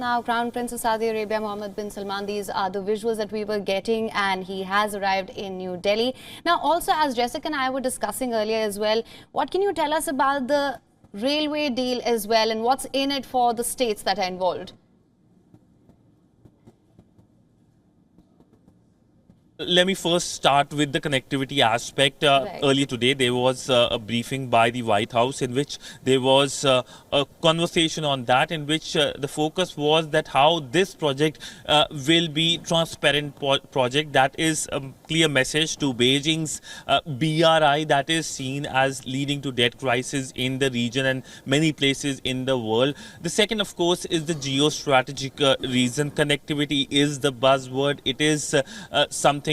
Now, Crown Prince of Saudi Arabia, Mohammed bin Salman, these are the visuals that we were getting, and he has arrived in New Delhi. Now, also, as Jessica and I were discussing earlier as well, what can you tell us about the railway deal as well, and what's in it for the states that are involved? Let me first start with the connectivity aspect. Right. Earlier today, there was a briefing by the White House in which there was a conversation on that, in which the focus was that how this project will be transparent project. That is a clear message to Beijing's BRI that is seen as leading to debt crisis in the region and many places in the world. The second, of course, is the geostrategic reason. Connectivity is the buzzword. It is something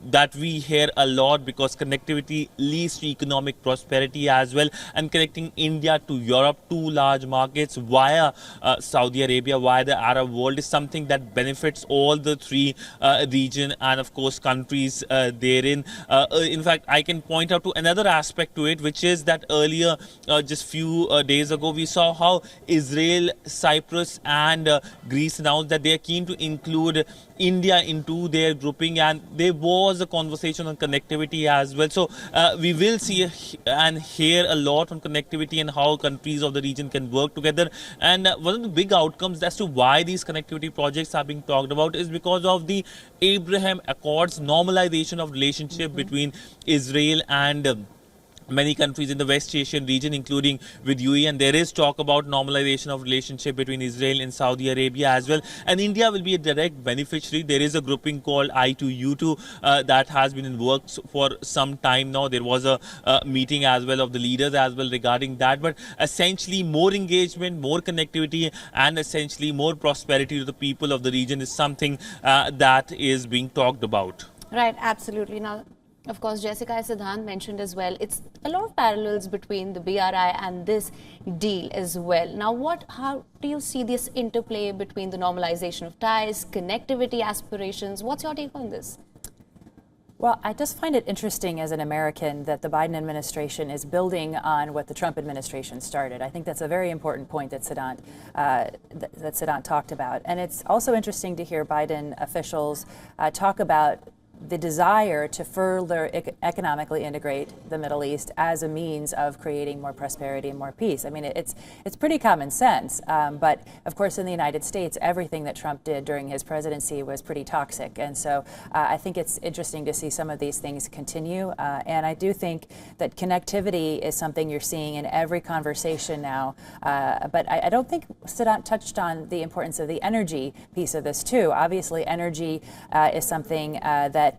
that we hear a lot because connectivity leads to economic prosperity as well, and connecting India to Europe, two large markets via Saudi Arabia, via the Arab world, is something that benefits all the three region and of course countries therein. In fact, I can point out to another aspect to it, which is that earlier just few days ago we saw how Israel, Cyprus and Greece announced that they are keen to include India into their grouping, and there was a conversation on connectivity as well. So we will see and hear a lot on connectivity and how countries of the region can work together. And one of the big outcomes as to why these connectivity projects are being talked about is because of the Abraham Accords, normalization of relationship between Israel and many countries in the West Asian region, including with UAE, and there is talk about normalization of relationship between Israel and Saudi Arabia as well. And India will be a direct beneficiary. There is a grouping called I2U2 that has been in works for some time now. There was a meeting as well of the leaders as well regarding that. But essentially, more engagement, more connectivity, and essentially more prosperity to the people of the region is something that is being talked about. Right, absolutely. Now, of course, Jessica Siddhant mentioned as well, it's a lot of parallels between the BRI and this deal as well. Now, how do you see this interplay between the normalization of ties, connectivity aspirations? What's your take on this? Well, I just find it interesting as an American that the Biden administration is building on what the Trump administration started. I think that's a very important point that Siddhant talked about. And it's also interesting to hear Biden officials talk about the desire to further economically integrate the Middle East as a means of creating more prosperity and more peace. I mean, it's pretty common sense. But of course, in the United States, everything that Trump did during his presidency was pretty toxic. And so I think it's interesting to see some of these things continue. And I do think that connectivity is something you're seeing in every conversation now. But I don't think Siddhant touched on the importance of the energy piece of this, too. Obviously, energy is something that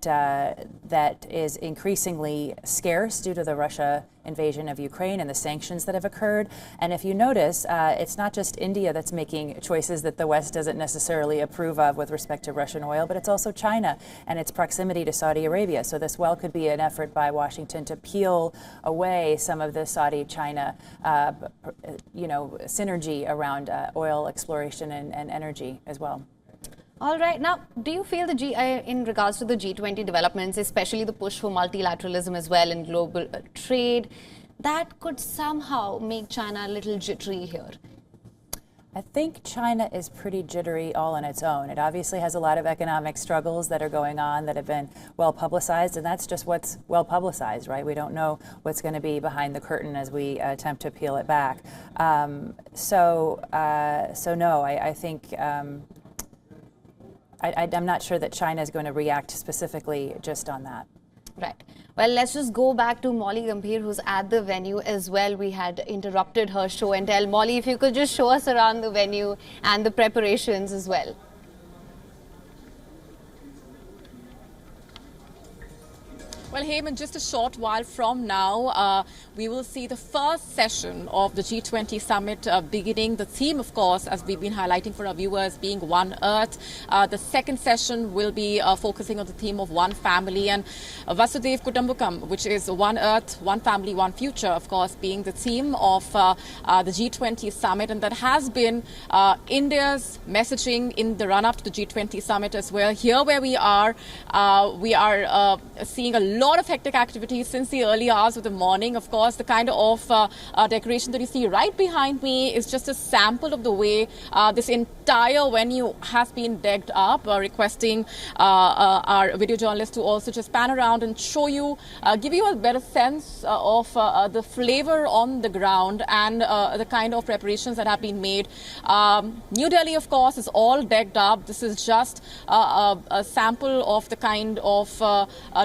is increasingly scarce due to the Russia invasion of Ukraine and the sanctions that have occurred. And if you notice, it's not just India that's making choices that the West doesn't necessarily approve of with respect to Russian oil, but it's also China and its proximity to Saudi Arabia. So this well could be an effort by Washington to peel away some of the Saudi-China, synergy around oil exploration and energy as well. All right. Now, do you feel in regards to the G20 developments, especially the push for multilateralism as well in global trade, that could somehow make China a little jittery here? I think China is pretty jittery all on its own. It obviously has a lot of economic struggles that are going on that have been well publicized, and that's just what's well publicized, right? We don't know what's going to be behind the curtain as we attempt to peel it back. So no, I think I'm not sure that China is going to react specifically just on that. Right. Well, let's just go back to Molly Gambhir, who's at the venue as well. We had interrupted her show and tell. Molly, if you could just show us around the venue and the preparations as well. Well, Heyman, just a short while from now, we will see the first session of the G20 Summit beginning. The theme, of course, as we've been highlighting for our viewers, being One Earth. The second session will be focusing on the theme of One Family, and Vasudhaiva Kutumbakam, which is One Earth, One Family, One Future, of course, being the theme of the G20 Summit. And that has been India's messaging in the run-up to the G20 Summit as well. Here where we are seeing a lot of hectic activities since the early hours of the morning. Of course, the kind of decoration that you see right behind me is just a sample of the way this entire venue has been decked up, requesting our video journalists to also just pan around and show you, give you a better sense of the flavor on the ground and the kind of preparations that have been made. New Delhi, of course, is all decked up. This is just a sample of the kind of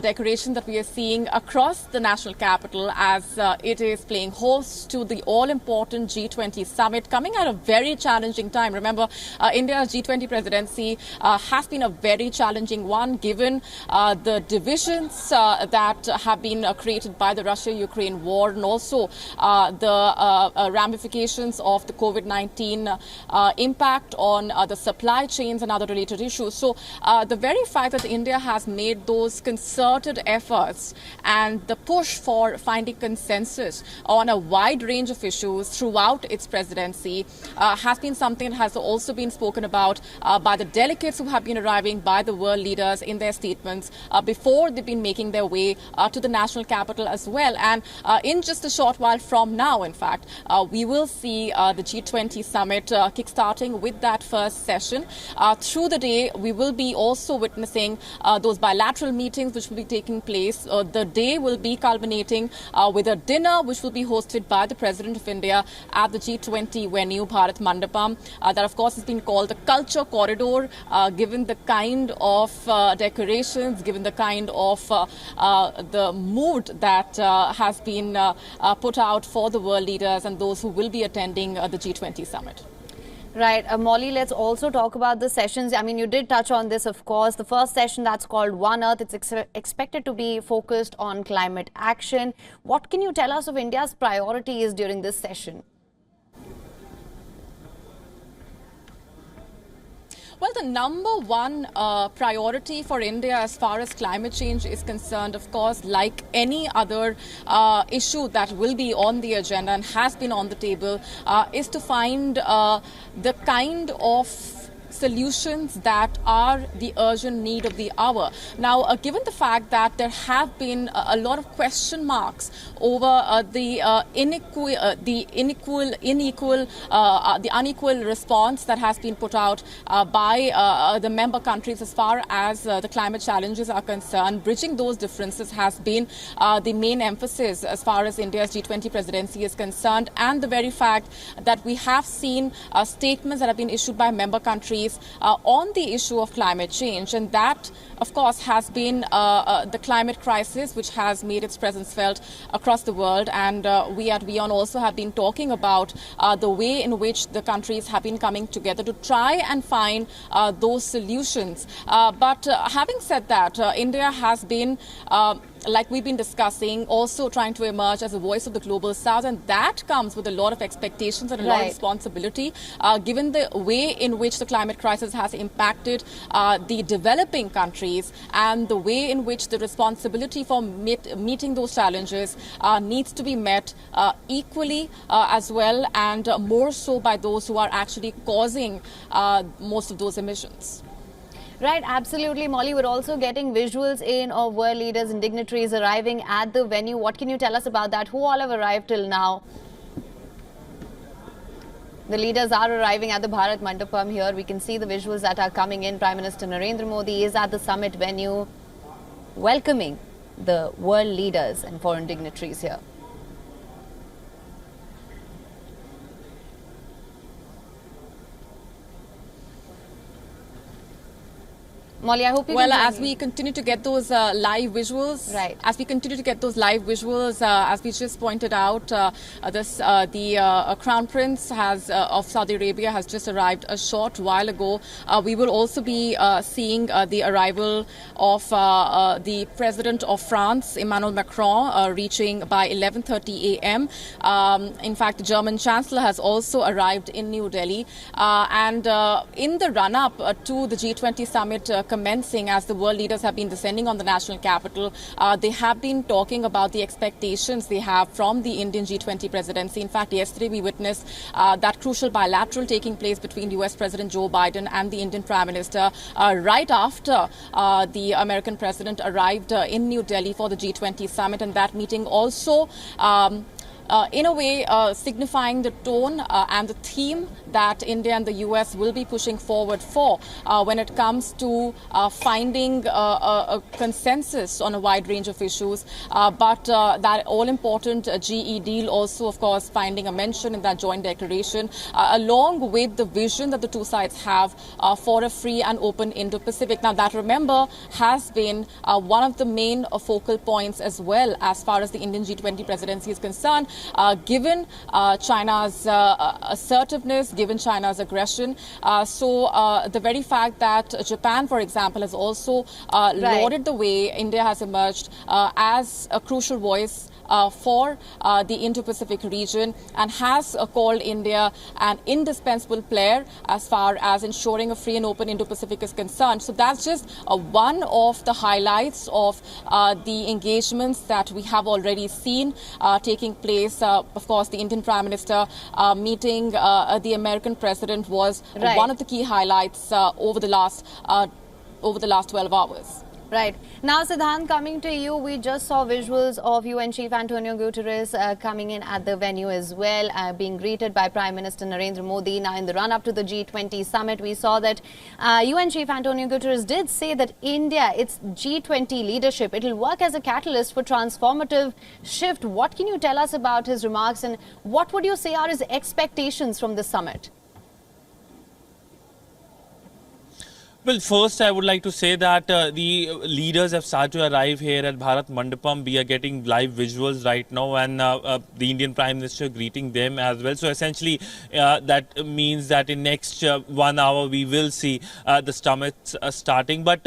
decoration that we are seeing across the national capital as it is playing host to the all-important G20 Summit, coming at a very challenging time. Remember, India's G20 presidency has been a very challenging one, given the divisions that have been created by the Russia-Ukraine war, and also the ramifications of the COVID-19 impact on the supply chains and other related issues. So the very fact that India has made those concerted efforts and the push for finding consensus on a wide range of issues throughout its presidency has been something that has also been spoken about by the delegates who have been arriving, by the world leaders in their statements before they've been making their way to the national capital as well. And in just a short while from now, in fact, we will see the G20 Summit kickstarting with that first session. Through the day, we will be also witnessing those bilateral meetings which will be taking place. The day will be culminating with a dinner which will be hosted by the President of India at the G20 venue, Bharat Mandapam. That, of course, has been called the Culture Corridor, given the kind of decorations, given the kind of the mood that has been put out for the world leaders and those who will be attending the G20 Summit. Right. Molly, let's also talk about the sessions. I mean, you did touch on this, of course. The first session, that's called One Earth. It's expected to be focused on climate action. What can you tell us of India's priorities during this session? Well, the number one priority for India as far as climate change is concerned, of course, like any other issue that will be on the agenda and has been on the table, is to find the kind of solutions that are the urgent need of the hour. Now, given the fact that there have been a lot of question marks over the unequal response that has been put out by the member countries as far as the climate challenges are concerned, bridging those differences has been the main emphasis as far as India's G20 presidency is concerned, and the very fact that we have seen statements that have been issued by member countries on the issue of climate change, and that, of course, has been the climate crisis which has made its presence felt across the world. And we at WION also have been talking about the way in which the countries have been coming together to try and find those solutions. But having said that, India has been like we've been discussing, also trying to emerge as a voice of the global south, and that comes with a lot of expectations and a lot of responsibility, given the way in which the climate crisis has impacted the developing countries and the way in which the responsibility for meeting those challenges needs to be met equally as well, and more so by those who are actually causing most of those emissions. Right, absolutely, Molly. We're also getting visuals in of world leaders and dignitaries arriving at the venue. What can you tell us about that? Who all have arrived till now? The leaders are arriving at the Bharat Mandapam here. We can see the visuals that are coming in. Prime Minister Narendra Modi is at the summit venue, welcoming the world leaders and foreign dignitaries here. Molly, I hope you Well, as we continue to get those live visuals, as we just pointed out, the Crown Prince of Saudi Arabia has just arrived a short while ago. We will also be seeing the arrival of the President of France, Emmanuel Macron, reaching by 11:30 a.m. In fact, the German Chancellor has also arrived in New Delhi. And in the run-up to the G20 Summit commencing as the world leaders have been descending on the national capital. They have been talking about the expectations they have from the Indian G20 presidency. In fact, yesterday we witnessed that crucial bilateral taking place between US President Joe Biden and the Indian Prime Minister right after the American president arrived in New Delhi for the G20 summit, and that meeting also in a way signifying the tone and the theme that India and the US will be pushing forward for when it comes to finding a consensus on a wide range of issues. But that all-important GE deal also, of course, finding a mention in that joint declaration, along with the vision that the two sides have for a free and open Indo-Pacific. Now, that, remember, has been one of the main focal points as well as far as the Indian G20 presidency is concerned. Given China's assertiveness, given China's aggression. So the very fact that Japan, for example, has also lauded the way India has emerged as a crucial voice for the Indo-Pacific region and has called India an indispensable player as far as ensuring a free and open Indo-Pacific is concerned. So that's just one of the highlights of the engagements that we have already seen taking place. Of course, the Indian Prime Minister meeting the American President was one of the key highlights over the last 12 hours. Right. Now, Siddhant, coming to you, we just saw visuals of UN Chief Antonio Guterres coming in at the venue as well, being greeted by Prime Minister Narendra Modi. Now, in the run-up to the G20 summit, we saw that UN Chief Antonio Guterres did say that India, its G20 leadership, it will work as a catalyst for transformative shift. What can you tell us about his remarks, and what would you say are his expectations from the summit? Well, first, I would like to say that the leaders have started to arrive here at Bharat Mandapam. We are getting live visuals right now, and the Indian Prime Minister greeting them as well. So essentially, that means that in next 1 hour, we will see the summit starting. But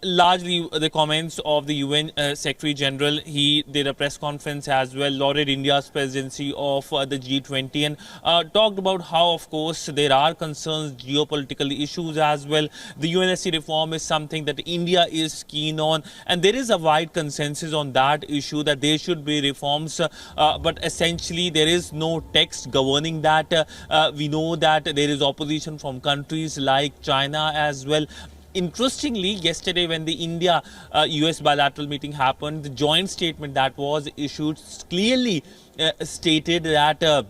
largely, the comments of the UN Secretary General, he did a press conference as well, lauded India's presidency of the G20, and talked about how, of course, there are concerns, geopolitical issues as well. The UNSC reform is something that India is keen on, and there is a wide consensus on that issue that there should be reforms, but essentially there is no text governing that. We know that there is opposition from countries like China as well. Interestingly, yesterday when the India-US bilateral meeting happened, the joint statement that was issued clearly stated that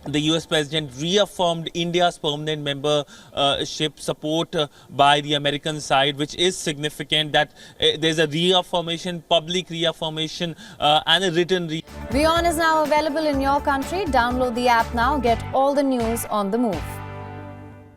the US President reaffirmed India's permanent membership support by the American side, which is significant that there's a reaffirmation, public reaffirmation and a written WION is now available in your country. Download the app now. Get all the news on the move.